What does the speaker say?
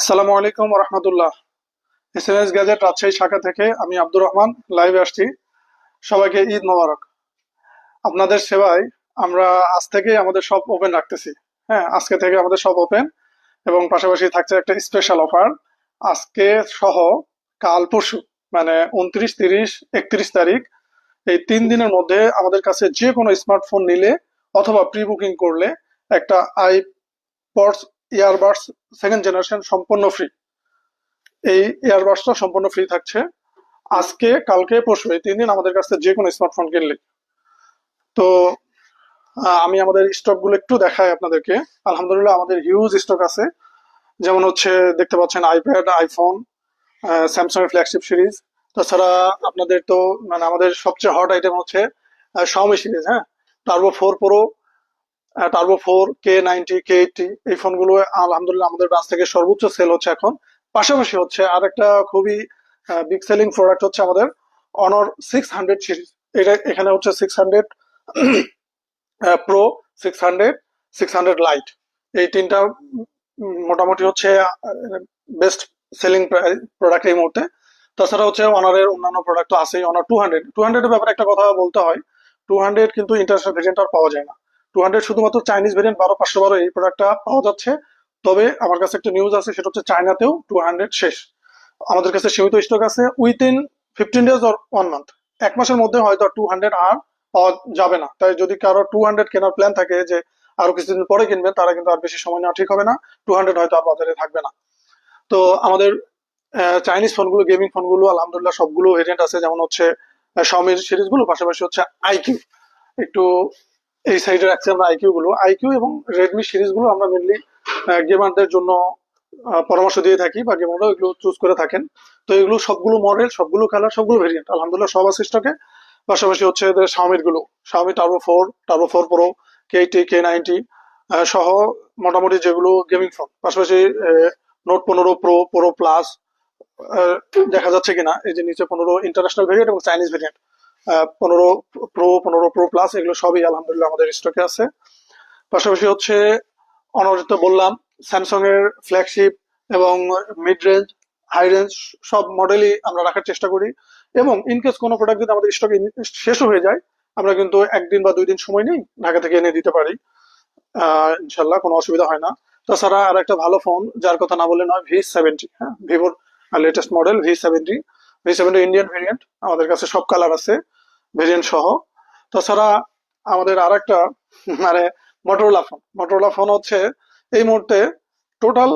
আসসালামু আলাইকুম রহমতুল্লাহ। SMS gadget Rajshahi শাখা থেকে আমি আব্দুর রহমান লাইভে আসছি। সবাইকে ঈদ মোবারক। আপনাদের সেবায় আমরা আজ থেকে আমাদের শপ ওপেন রাখতেছি। হ্যাঁ, আজকে থেকে আমাদের শপ ওপেন এবং পাশাপাশি থাকছে একটা স্পেশাল অফার। আজকে সহ কাল পরশু মানে 29, 30, 31 তারিখ, এই 3 দিনের মধ্যে আমাদের কাছে যে কোনো স্মার্টফোন নিলে অথবা প্রি বুকিং করলে একটা আইপডস ইয়ারবাডস সেকেন্ড জেনারেশন সম্পূর্ণ ফ্রি। এই ইয়ারবাডসটা সম্পূর্ণ ফ্রি থাকছে আজকে, কালকে, পরশু, এই 3 দিন আমাদের কাছে যে কোনো স্মার্টফোন কিনলে। তো আমি আমাদের স্টক গুলো একটু দেখাই আপনাদেরকে। আলহামদুলিল্লাহ আমাদের হিউজ স্টক আছে। যেমন হচ্ছে দেখতে পাচ্ছেন আইপ্যাড, আইফোন, স্যামসাং এর ফ্ল্যাগশিপ সিরিজ। তাছাড়া আপনাদের তো মানে আমাদের সবচেয়ে হট আইটেম হচ্ছে শাওমি সিরিজ। হ্যাঁ, turbo 4 pro, turbo 4 K90, K80, এই ফোনগুলো আলহামদুলিল্লাহ আমাদের ব্রাঞ্চ থেকে সর্বোচ্চ সেল হচ্ছে এখন। পাশাপাশি হচ্ছে আর একটা খুবই বিগ সেলিং প্রোডাক্ট হচ্ছে আমাদের অনর 600 সিরিজ। এটা এখানে হচ্ছে 600 প্রো, 600, 600 লাইট, এই তিনটা মোটামুটি হচ্ছে বেস্ট সেলিং প্রোডাক্ট এই মুহূর্তে। তাছাড়া হচ্ছে অনারের অন্যান্য প্রোডাক্ট তো আছেই। অনার 200 এর ব্যাপারে একটা কথা বলতে হয়, 200 কিন্তু ইন্টারন্যাশনাল ভেরিয়েন্ট আর পাওয়া যায় না। 200 শুধুমাত্র চাইনিজ ভেরিয়েন্ট 12, 512 এই প্রোডাক্টটা পাওয়া যাচ্ছে। তবে আমার কাছে একটা নিউজ আছে, সেটা হচ্ছে চায়নাতেও 200 শেষ। আমাদের কাছে সীমিত স্টক আছে। উইথিন 15 ডেজ অর 1 মান্থ, 1 মাসের মধ্যে হয়তো 200 আর পাওয়া যাবে না। তাই যদি কারো 200 কেনার প্ল্যান থাকে যে আরো কিছুদিন পরে কিনবেন, তারা কিন্তু আর বেশি সময় নেওয়া ঠিক হবে না। 200 হয়তো আর বাজারে থাকবে না। তো আমাদের চাইনিজ ফোনগুলো, গেমিং ফোনগুলো আলহামদুলিল্লাহ সবগুলো ভেরিয়েন্ট আছে। যেমন হচ্ছে শাওমির সিরিজগুলো, পাশাপাশি হচ্ছে আইকিউ। একটু এই সাইডে রাখছি আমরা আইকিউ এবং রেডমি সিরিজগুলো আমরা মেনলি গেমারদের জন্য পরামর্শ দিয়ে থাকি, বা গেমাররাও এগুলো চুজ করে থাকেন। তো এগুলো সবগুলো মডেল, সবগুলো কালার, সবগুলো ভেরিয়েন্ট আলহামদুলিল্লাহ সব আছে স্টকে। পাশাপাশি হচ্ছে এদের শাওমির গুলো, Xiaomi turbo 4 pro, K80, K90 সহ মোটামুটি যেগুলো গেমিং ফোন। পাশাপাশি নোট 15 প্রো, 15 প্লাস দেখা যাচ্ছে কিনা, এই যে নিচে 15 ইন্টারন্যাশনাল ভেরিয়েন্ট এবং Chinese variant, 15 pro, 15 pro plus, এগুলো সবই আলহামদুলিল্লাহ আমাদের স্টকে আছে। পাশাপাশি হচ্ছে অনবরত বললাম স্যামসাং এর ফ্ল্যাগশিপ এবং মিড রেঞ্জ, হাই রেঞ্জ সব মডেলই আমরা রাখার চেষ্টা করি। এবং ইনকেস কোনো প্রোডাক্ট যদি আমাদের স্টকে শেষও হয়ে যায়, আমরা কিন্তু 1 দিন বা 2 দিন সময় নেই, ঢাকা থেকে এনে দিতে পারি। ইনশাল্লাহ কোনো অসুবিধা হয় না। তাছাড়া আর একটা ভালো ফোন যার কথা না বলে নয়, V70। হ্যাঁ, ভিভোর latest model V70 Indian variant, আমাদের কাছে সব কালার আছে ভেরিয়েন্ট সহ। তাছাড়া আমাদের আর একটা মানে মোটরোলা ফোন হচ্ছে এই মুহূর্তে টোটাল